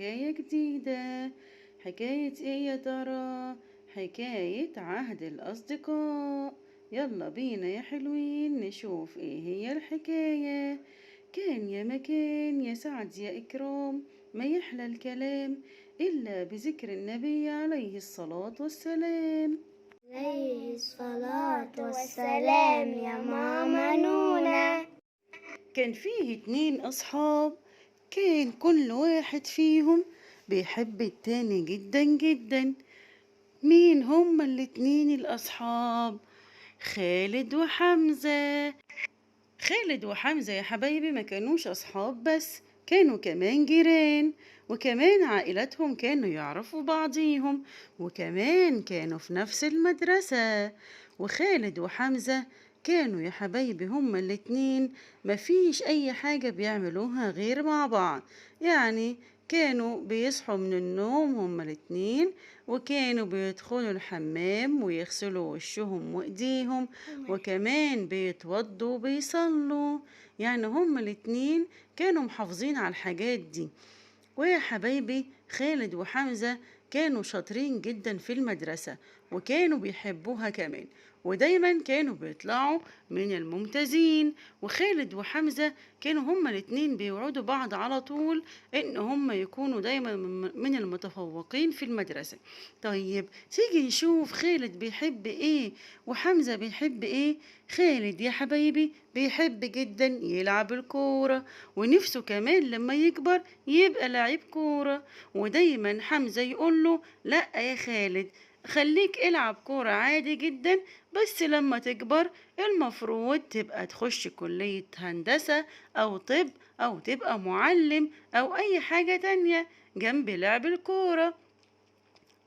حكاية جديدة. حكاية ايه يا ترى؟ حكاية عهد الأصدقاء. يلا بينا يا حلوين نشوف ايه هي الحكاية. كان يا مكان يا سعد يا إكرام، ما يحلى الكلام إلا بذكر النبي عليه الصلاة والسلام. عليه الصلاة والسلام يا ماما نونا. كان فيه 2 أصحاب، كان كل واحد فيهم بيحب التاني جدا جدا. مين هما ال2 الأصحاب؟ خالد وحمزة. خالد وحمزة يا حبايبي ما كانوش أصحاب بس، كانوا كمان جيران، وكمان عائلاتهم كانوا يعرفوا بعضيهم، وكمان كانوا في نفس المدرسة. وخالد وحمزة كانوا يا حبايبي هما الاتنين مفيش أي حاجة بيعملوها غير مع بعض. يعني كانوا بيصحوا من النوم هما الاتنين، وكانوا بيدخلوا الحمام ويغسلوا وشهم وإيديهم، وكمان بيتوضوا وبيصلوا. يعني هما الاتنين كانوا محافظين على الحاجات دي. ويا حبايبي خالد وحمزة كانوا شاطرين جدا في المدرسة، وكانوا بيحبوها كمان، ودايما كانوا بيطلعوا من الممتازين. وخالد وحمزة كانوا هما الاتنين بيوعدوا بعض على طول ان هما يكونوا دايما من المتفوقين في المدرسة. طيب تيجي نشوف خالد بيحب ايه وحمزة بيحب ايه. خالد يا حبايبي بيحب جدا يلعب الكورة، ونفسه كمان لما يكبر يبقى لعيب كورة. ودايما حمزة يقوله لا يا خالد، خليك العب كورة عادي جدا، بس لما تكبر المفروض تبقى تخش كلية هندسة أو طب أو تبقى معلم أو أي حاجة تانية جنب لعب الكورة.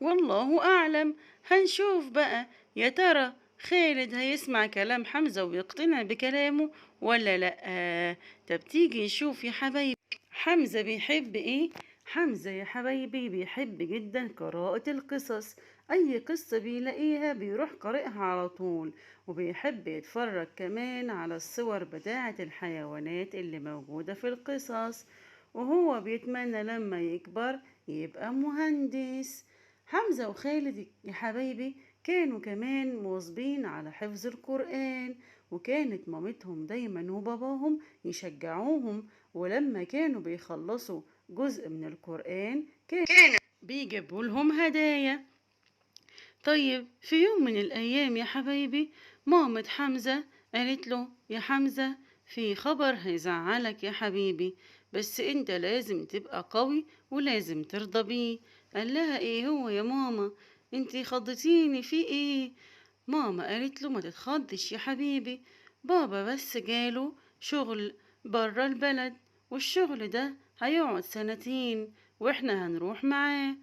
والله أعلم. هنشوف بقى يا ترى خالد هيسمع كلام حمزة ويقتنع بكلامه ولا لأ. طب تيجي نشوف يا حبايبي حمزة بيحب ايه. حمزة يا حبايبي بيحب جدا قراءة القصص، أي قصة بيلاقيها بيروح قارئها على طول، وبيحب يتفرج كمان على الصور بتاعة الحيوانات اللي موجودة في القصص، وهو بيتمنى لما يكبر يبقى مهندس. حمزة وخالد يا حبايبي كانوا كمان مواظبين على حفظ القرآن، وكانت مامتهم دايما وباباهم يشجعوهم، ولما كانوا بيخلصوا جزء من القرآن كانوا بيجيبوا لهم هدايا. طيب في يوم من الأيام يا حبايبي مامة حمزة قالت له يا حمزة، في خبر هيزعلك يا حبيبي، بس انت لازم تبقى قوي ولازم ترضى بيه. قال لها ايه هو يا ماما؟ انتي خضتيني في ايه؟ ماما قالت له ما تتخضش يا حبيبي، بابا بس جاله شغل برا البلد، والشغل ده هيقعد 2 سنين واحنا هنروح معاه.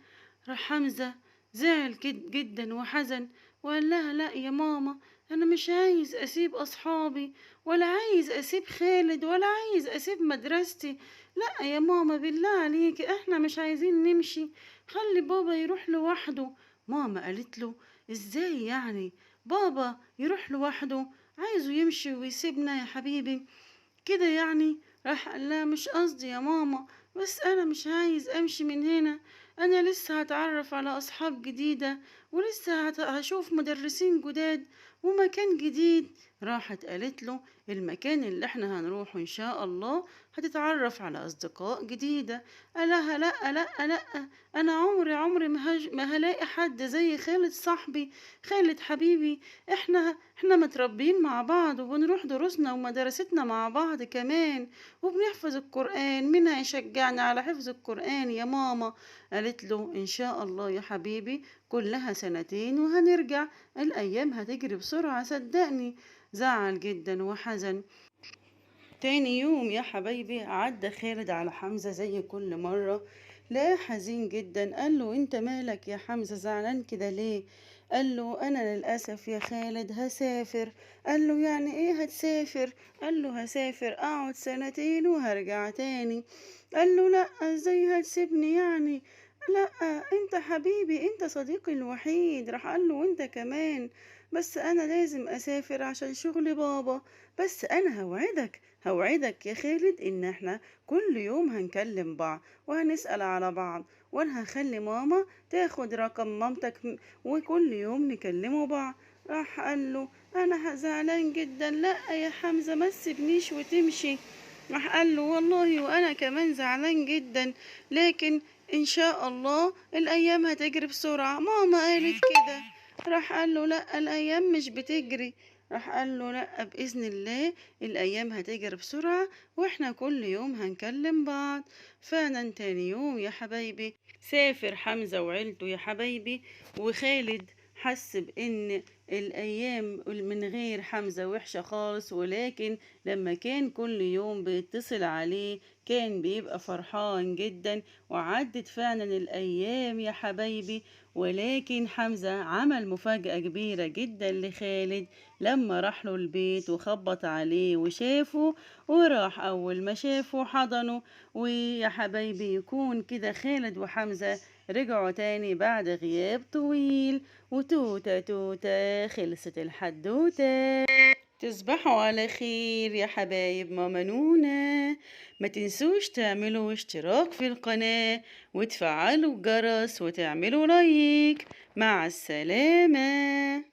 راح حمزة زعل جدا وحزن، وقال لها لا يا ماما، انا مش عايز اسيب اصحابي، ولا عايز اسيب خالد، ولا عايز اسيب مدرستي. لا يا ماما بالله عليك احنا مش عايزين نمشي، خلي بابا يروح لوحده. ماما قالت له ازاي يعني بابا يروح لوحده؟ عايزه يمشي ويسيبنا يا حبيبي كده يعني؟ راح قال لها مش قصدي يا ماما، بس انا مش عايز امشي من هنا، انا لسه هتعرف على اصحاب جديدة، ولسه هشوف مدرسين جداد ومكان جديد. راحت قالت له المكان اللي احنا هنروحه ان شاء الله هتتعرف على اصدقاء جديدة. قالها لا لا لا، انا عمري ما هلاقي حد زي خالد صاحبي، خالد حبيبي، احنا متربيين مع بعض وبنروح دروسنا ومدرستنا مع بعض كمان، وبنحفظ القرآن، مين هيشجعني على حفظ القرآن يا ماما؟ قالت له ان شاء الله يا حبيبي كلها 2 سنين وهنرجع، الايام هتجري بسرعة صدقني. زعل جدا وحزن. تاني يوم يا حبايبي عدى خالد على حمزة زي كل مرة، لا حزين جدا. قال له انت مالك يا حمزة زعلان كده ليه؟ قال له انا للأسف يا خالد هسافر. قال له يعني ايه هتسافر؟ قال له هسافر اقعد 2 سنين وهرجع تاني. قال له لا ازاي هتسيبني يعني؟ لا انت حبيبي انت صديقي الوحيد. راح قال له وانت كمان، بس انا لازم اسافر عشان شغل بابا، بس انا هوعدك هوعدك يا خالد إن احنا كل يوم هنكلم بعض وهنسأل على بعض، وأنا هخلي ماما تاخد رقم مامتك وكل يوم نكلمه بعض. راح قال له أنا زعلان جدا، لأ يا حمزة ما تسيبنيش وتمشي. راح قال له والله وأنا كمان زعلان جدا، لكن إن شاء الله الأيام هتجري بسرعة، ماما قالت كده. راح قال له لأ الأيام مش بتجري. راح قال له لأ بإذن الله الأيام هتجري بسرعة، وإحنا كل يوم هنكلم بعض. فعلا تاني يوم يا حبايبي سافر حمزة وعيلته يا حبايبي، وخالد حس بإن الأيام من غير حمزة وحشة خالص، ولكن لما كان كل يوم بيتصل عليه كان بيبقى فرحان جدا. وعدت فعلا الأيام يا حبايبي، ولكن حمزة عمل مفاجأة كبيرة جدا لخالد لما راح له البيت وخبط عليه وشافه، وراح أول ما شافه حضنه. ويا حبايبي يكون كده خالد وحمزة رجعوا تاني بعد غياب طويل. وتوتة توتة خلصت الحدوتة. تصبحوا على خير يا حبايب ماما نونا. ما تنسوش تعملوا اشتراك في القناة وتفعلوا الجرس وتعملوا لايك. مع السلامة.